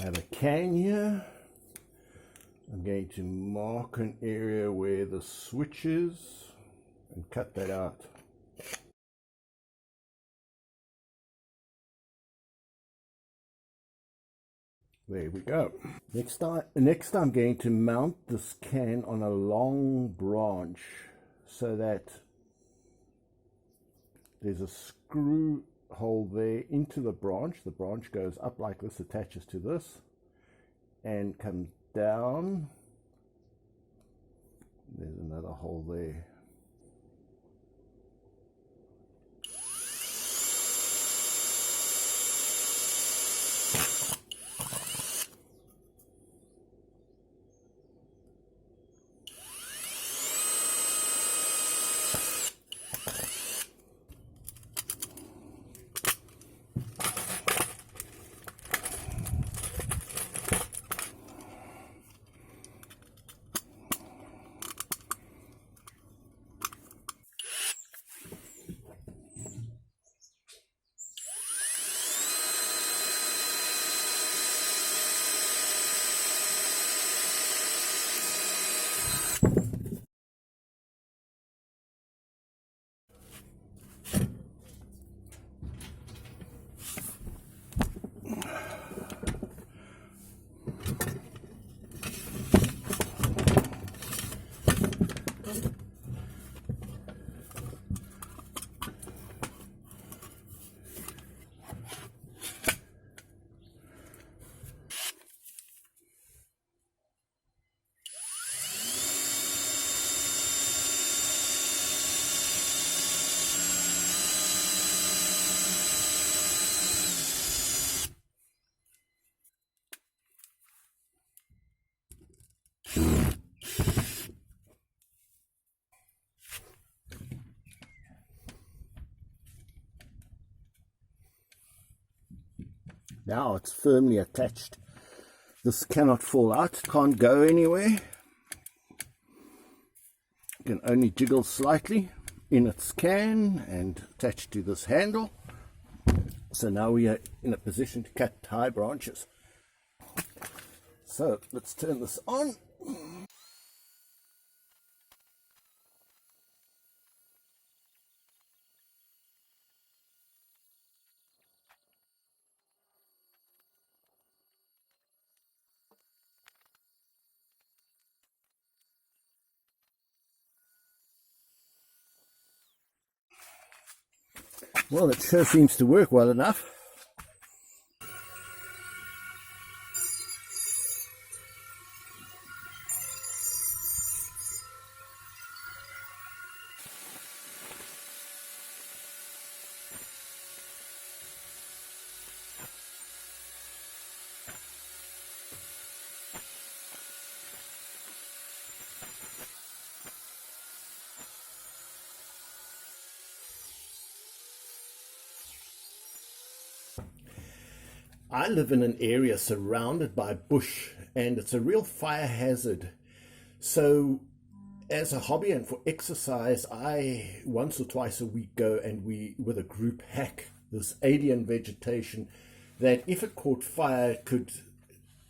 I have a can here. I'm going to mark an area where the switch is and cut that out. There we go. Next I'm going to mount this can on a long branch so that there's a screw hole there into the branch. The branch goes up like this, attaches to this, and comes down. There's another hole there. Now it's firmly attached. This cannot fall out, can't go anywhere. You can only jiggle slightly in its can and attach to this handle. So now we are in a position to cut high branches. So let's turn this on. Well, it sure seems to work well enough. I live in an area surrounded by bush, and it's a real fire hazard. So as a hobby and for exercise, I once or twice a week go and we, with a group, hack this alien vegetation that if it caught fire could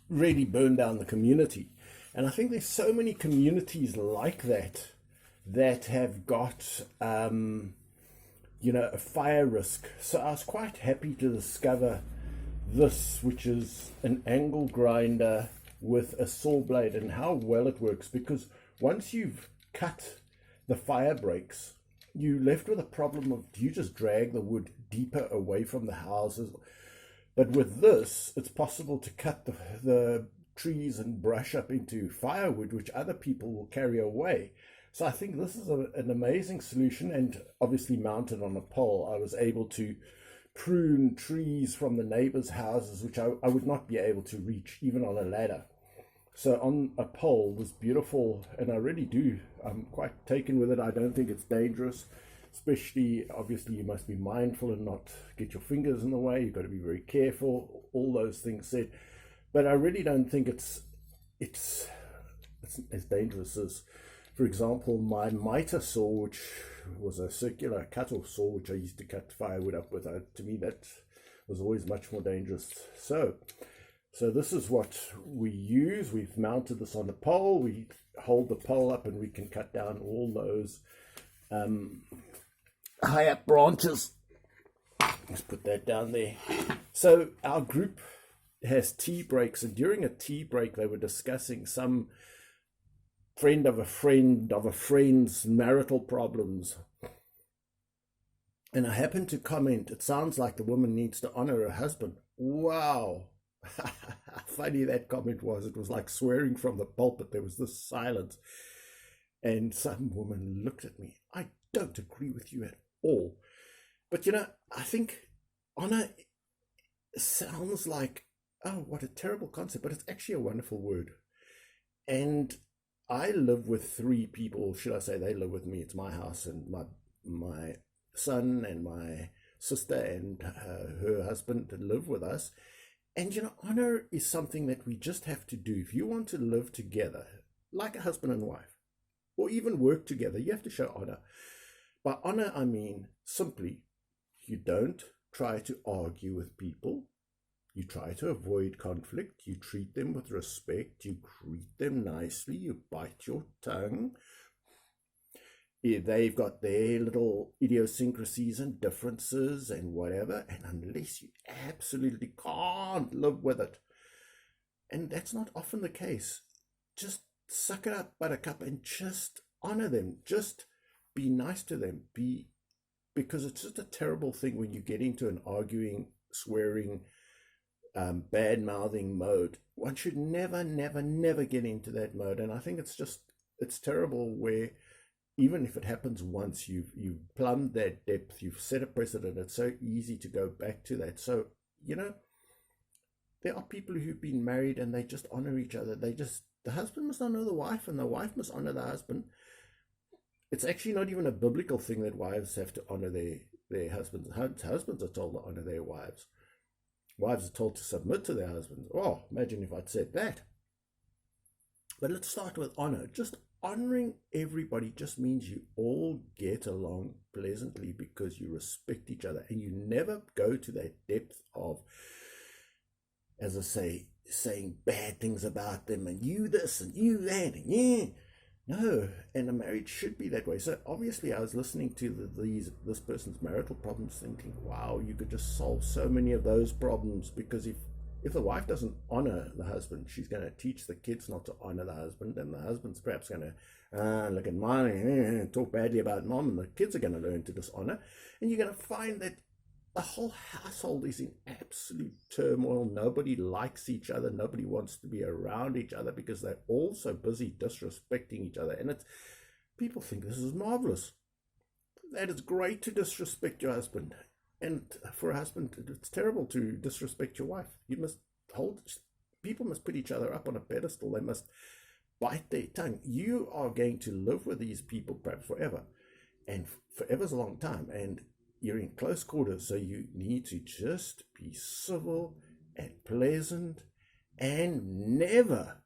really burn down the community. And I think there's so many communities like that have got a fire risk. So I was quite happy to discover this, which is an angle grinder with a saw blade, and how well it works, because once you've cut the fire breaks, you're left with a problem of, do you just drag the wood deeper away from the houses? But with this, it's possible to cut the trees and brush up into firewood, which other people will carry away. So I think this is an amazing solution, and obviously mounted on a pole, I was able to prune trees from the neighbors' houses, which I would not be able to reach even on a ladder. So on a pole was beautiful, and I really do, I'm quite taken with it. I don't think it's dangerous, especially, obviously you must be mindful and not get your fingers in the way. You've got to be very careful, all those things said. But I really don't think it's as dangerous as, for example, my miter saw, which was a circular cut-off saw, which I used to cut firewood up with. To me, that was always much more dangerous. So So this is what we use. We've mounted this on a pole. We hold the pole up and we can cut down all those high up branches. Let's put that down there. So our group has tea breaks, and during a tea break they were discussing some friend of a friend of a friend's marital problems. And I happened to comment, it sounds like the woman needs to honor her husband. Wow. How funny that comment was. It was like swearing from the pulpit. There was this silence. And some woman looked at me. I don't agree with you at all. But I think honor sounds like, oh, what a terrible concept. But it's actually a wonderful word. And I live with 3 people. Should I say they live with me? It's my house, and my son and my sister and her husband live with us. And honor is something that we just have to do. If you want to live together like a husband and wife, or even work together, you have to show honor. By honor, I mean simply, you don't try to argue with people. You try to avoid conflict. You treat them with respect. You greet them nicely. You bite your tongue. They've got their little idiosyncrasies and differences and whatever, and unless you absolutely can't live with it, and that's not often the case, just suck it up, buttercup, and just honor them. Just be nice to them. Because it's just a terrible thing when you get into an arguing, swearing, bad-mouthing mode. One should never, never, never get into that mode, and I think it's terrible where even if it happens once, you've plumbed that depth, you've set a precedent. It's so easy to go back to that. So, there are people who've been married and they just honor each other. The husband must honor the wife and the wife must honor the husband. It's actually not even a biblical thing that wives have to honor their husbands. Husbands are told to honor their wives. Wives are told to submit to their husbands. Oh, imagine if I'd said that. But let's start with honor. Just honoring everybody just means you all get along pleasantly because you respect each other, and you never go to that depth of, as I say, saying bad things about them and you this and you that and yeah. No, and a marriage should be that way. So obviously I was listening to this person's marital problems thinking, wow, you could just solve so many of those problems, because if the wife doesn't honor the husband, she's going to teach the kids not to honor the husband, and the husband's perhaps going to look at mom and talk badly about mom, and the kids are going to learn to dishonor, and you're going to find that the whole household is in absolute turmoil. Nobody likes each other. Nobody wants to be around each other because they're all so busy disrespecting each other. And people think this is marvelous. That it's great to disrespect your husband. And for a husband, it's terrible to disrespect your wife. People must put each other up on a pedestal. They must bite their tongue. You are going to live with these people perhaps forever. And forever's a long time. And you're in close quarters, so you need to just be civil and pleasant, and never,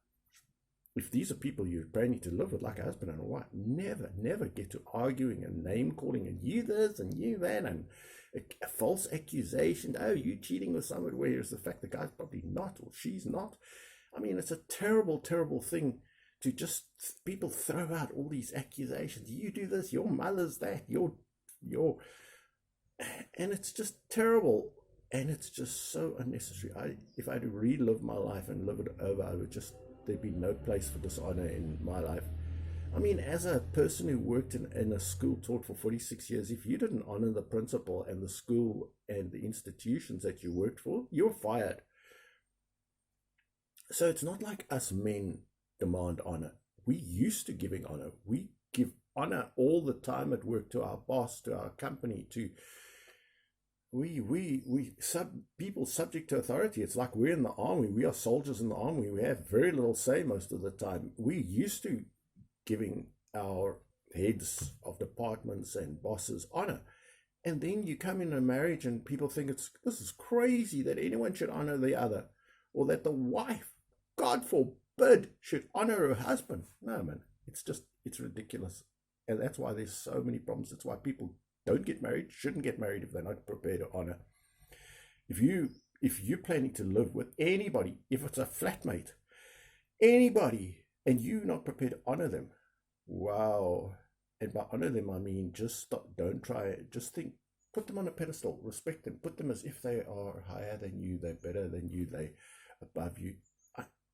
if these are people you're planning to live with like a husband and a wife, never get to arguing and name calling and you this and you that and a false accusation. Oh, you cheating with somebody, whereas the fact the guy's probably not or she's not. I mean, it's a terrible, terrible thing to just people throw out all these accusations. You do this, your mother's that, your and it's just terrible, and it's just so unnecessary. If I had to relive my life and live it over, there'd be no place for dishonor in my life. I mean, as a person who worked in a school, taught for 46 years, if you didn't honor the principal and the school and the institutions that you worked for, you're fired. So it's not like us men demand honor. We used to giving honor. We give honor all the time at work, to our boss, to our company, to people subject to authority. It's like we're in the army. We are soldiers in the army. We have very little say most of the time. We used to giving our heads of departments and bosses honor. And then you come in a marriage and people think this is crazy that anyone should honor the other, or that the wife, God forbid, should honor her husband. No, man, it's ridiculous. And that's why there's so many problems. That's why people don't get married, shouldn't get married if they're not prepared to honor. If you if you're planning to live with anybody, if it's a flatmate, anybody, and you're not prepared to honor them, wow. And by honor them, I mean just stop, don't try it. Just think, put them on a pedestal, respect them, put them as if they are higher than you, they're better than you, they above you.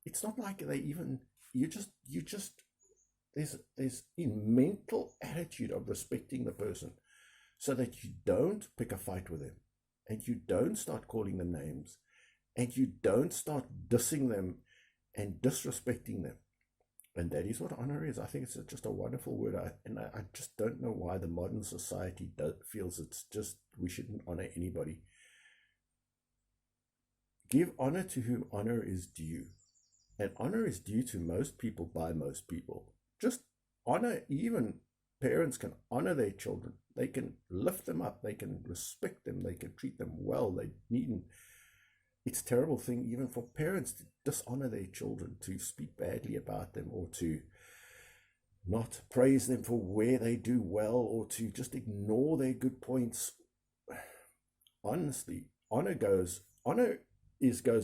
It's not like they even, you just, there's a mental attitude of respecting the person so that you don't pick a fight with them and you don't start calling them names and you don't start dissing them and disrespecting them. And that is what honor is. I think it's just a wonderful word. I just don't know why the modern society feels it's just, we shouldn't honor anybody. Give honor to whom honor is due. And honor is due to most people by most people. Just honor, even parents can honor their children. They can lift them up. They can respect them. They can treat them well. They needn't. It's a terrible thing even for parents to dishonor their children, to speak badly about them, or to not praise them for where they do well, or to just ignore their good points. Honestly, honor goes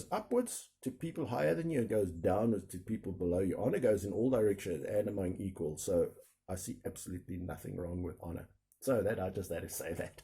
upwards to people higher than you, it goes downwards to people below you. Honor goes in all directions and among equals. So I see absolutely nothing wrong with honor. So that I just had to say that.